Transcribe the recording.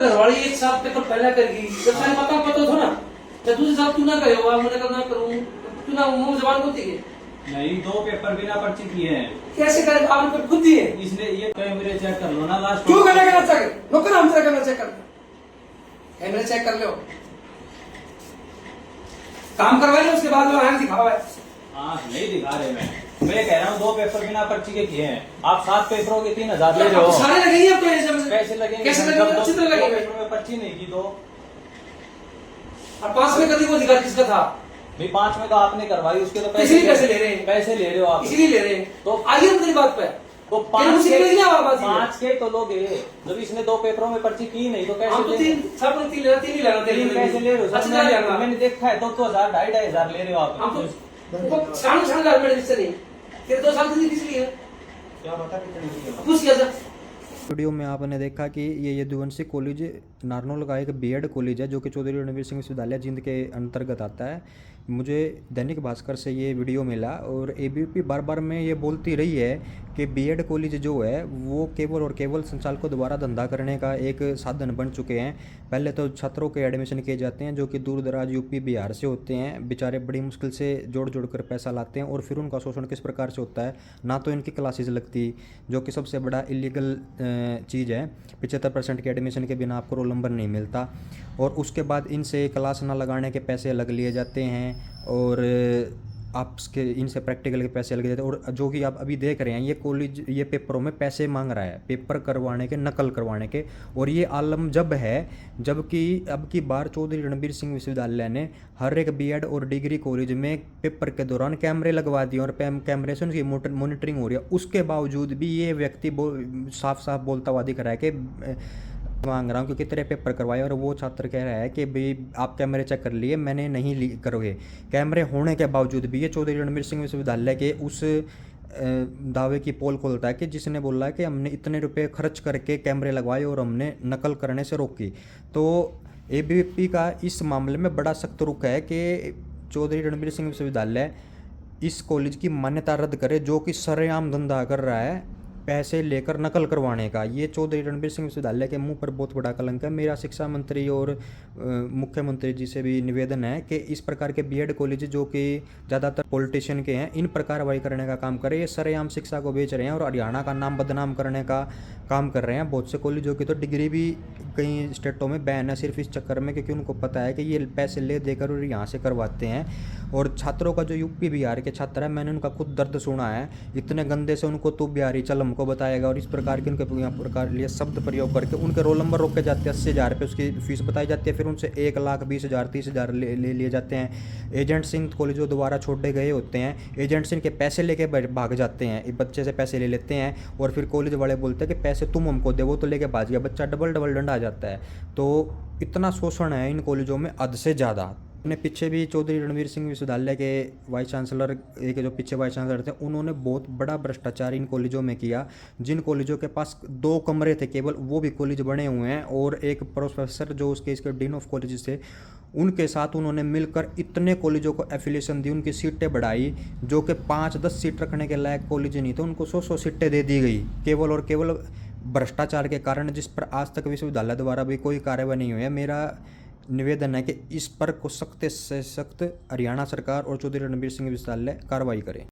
घरवाली एक साथ पेपर पहला करेगी जब सारे पता था ना तो दूसरे साथ तू ना करे हुआ मैंने कहा ना करूँ तू ना मुंह जबान होती है नहीं 2 पेपर बिना पर्ची किए हैं। कैसे करे आपने पर खुद दिए इसलिए ये कैमरे चेक कर लो ना लास्ट क्यों करना चेक नौकर हम से कैमरा चेक कर कैमरा चेक कर लो काम करवा लो उसके बाद में दिखाओ है। हाँ नहीं दिखा रहे मैं कह रहा हूँ 2 पेपर बिना पर्ची के किए हैं। आप 7 पेपरों के 3000 ले रहे हो। सारे लगेंगे अब तो कैसे लगेंगे? कैसे लगेंगे? चित्र लगेंगे। पेपर में पर्ची नहीं की तो और 5 में कभी वो दिखा किसका था भाई 5 में तो आपने करवाई उसके तो इसीलिए पैसे ले रहे हैं पैसे ले रहे हो आप इसीलिए ले रहे हैं तो आइए मेरी बात पे तो 5 के तो लोगे जब इसने 2 पेपरों में पर्ची की नहीं तो कैसे हम तो 3 सब 3 लेना 3 ही लेना कैसे ले रहे हो? अच्छा लेना मैंने देखा है 2,000 2,500 ले रहे हो आप। हम तो शान गवर्नमेंट इससे नहीं फिर 2 साल किस लिए क्या बता कितने पूछ किया सर। वीडियो में आपने देखा कि ये यदुवंशी कॉलेज नारनौल का एक बीएड कॉलेज है जो कि चौधरी रणवीर सिंह विश्वविद्यालय जिंद के अंतर्गत आता है। मुझे दैनिक भास्कर से ये वीडियो मिला और एबीपी बार बार में ये बोलती रही है कि बीएड कॉलेज जो है वो केवल और केवल संचालकों द्वारा धंधा करने का एक साधन बन चुके हैं। पहले तो छात्रों के एडमिशन किए जाते हैं जो कि दूर दराज यूपी बिहार से होते हैं, बेचारे बड़ी मुश्किल से जोड़ जोड़ कर पैसा लाते हैं और फिर उनका शोषण किस प्रकार से होता है। ना तो इनकी क्लासेस लगती जो कि सबसे बड़ा इलीगल चीज़ है, 75% के एडमिशन के बिना आपको रोल नंबर नहीं मिलता और उसके बाद इनसे क्लास ना लगाने के पैसे अलग लिए जाते हैं और आपके इनसे प्रैक्टिकल के पैसे लग जाते हैं। और जो कि आप अभी देख रहे हैं ये कॉलेज ये पेपरों में पैसे मांग रहा है पेपर करवाने के, नकल करवाने के। और ये आलम जब है जबकि अब की बार चौधरी रणवीर सिंह विश्वविद्यालय ने हर एक बीएड और डिग्री कॉलेज में पेपर के दौरान कैमरे लगवा दिए और कैमरे से उनकी मॉनिटरिंग हो रही है। उसके बावजूद भी ये व्यक्ति साफ साफ बोलता हुआ दिख रहा है कि मांग रहा हूँ क्योंकि तेरे पेपर करवाए और वो छात्र कह रहा है कि भाई आप कैमरे चेक कर लिए, मैंने नहीं करोगे। कैमरे होने के बावजूद भी ये चौधरी रणवीर सिंह विश्वविद्यालय के उस दावे की पोल खोलता है कि जिसने बोला है कि हमने इतने रुपए खर्च करके कैमरे लगवाए और हमने नकल करने से रोकी। तो एबीपी का इस मामले में बड़ा सख्त रुख है कि चौधरी रणवीर सिंह विश्वविद्यालय इस कॉलेज की मान्यता रद्द करे जो कि सरेआम धंधा कर रहा है पैसे लेकर नकल करवाने का। ये चौधरी रणवीर सिंह विश्वविद्यालय के मुंह पर बहुत बड़ा कलंक है। मेरा शिक्षा मंत्री और मुख्यमंत्री जी से भी निवेदन है कि इस प्रकार के बीएड कॉलेज जो कि ज़्यादातर पॉलिटिशियन के हैं इन पर कार्रवाई करने का काम करें। ये सरेआम शिक्षा को बेच रहे हैं और हरियाणा का नाम बदनाम करने का काम कर रहे हैं। बहुत से कॉलेजों की तो डिग्री भी कई स्टेटों में बैन है सिर्फ इस चक्कर में क्योंकि उनको पता है कि ये पैसे ले देकर और यहाँ से करवाते हैं। और छात्रों का जो यूपी बिहार के छात्र है मैंने उनका खुद दर्द सुना है, इतने गंदे से उनको तू बिहारी चल हमको बताएगा और इस प्रकार के उनके प्रकार लिए शब्द प्रयोग करके उनके रोल नंबर रोके जाते हैं। 80,000 रुपये उसकी फीस बताई जाती है, फिर उनसे 1,20,000 30,000 ले लिए जाते हैं। एजेंट्स इन कॉलेजों द्वारा छोड़े गए होते हैं, एजेंट्स इनके पैसे लेके भाग जाते हैं, बच्चे से पैसे ले लेते हैं और फिर कॉलेज वाले बोलते हैं कि पैसे तुम हमको दे, वो तो लेके भाग गया, बच्चा डबल डंडा आ जाता है। तो इतना शोषण है इन कॉलेजों में हद से ज़्यादा। अपने पीछे भी चौधरी रणवीर सिंह विश्वविद्यालय के वाइस चांसलर एक जो पीछे वाइस चांसलर थे उन्होंने बहुत बड़ा भ्रष्टाचार इन कॉलेजों में किया। जिन कॉलेजों के पास 2 कमरे थे केवल वो भी कॉलेज बने हुए हैं और एक प्रोफेसर जो उसके इसके डीन ऑफ कॉलेज थे उनके साथ उन्होंने मिलकर इतने कॉलेजों को एफिलिएशन दी, उनकी सीटें बढ़ाई जो कि 5-10 सीट रखने के लायक कॉलेज नहीं थे उनको 100-100 सीटें दे दी गई केवल और केवल भ्रष्टाचार के कारण, जिस पर आज तक विश्वविद्यालय द्वारा भी कोई कार्रवाई नहीं हुई है। मेरा निवेदन है कि इस पर को सख्त से सख्त हरियाणा सरकार और चौधरी रणवीर सिंह विश्वविद्यालय कार्रवाई करें।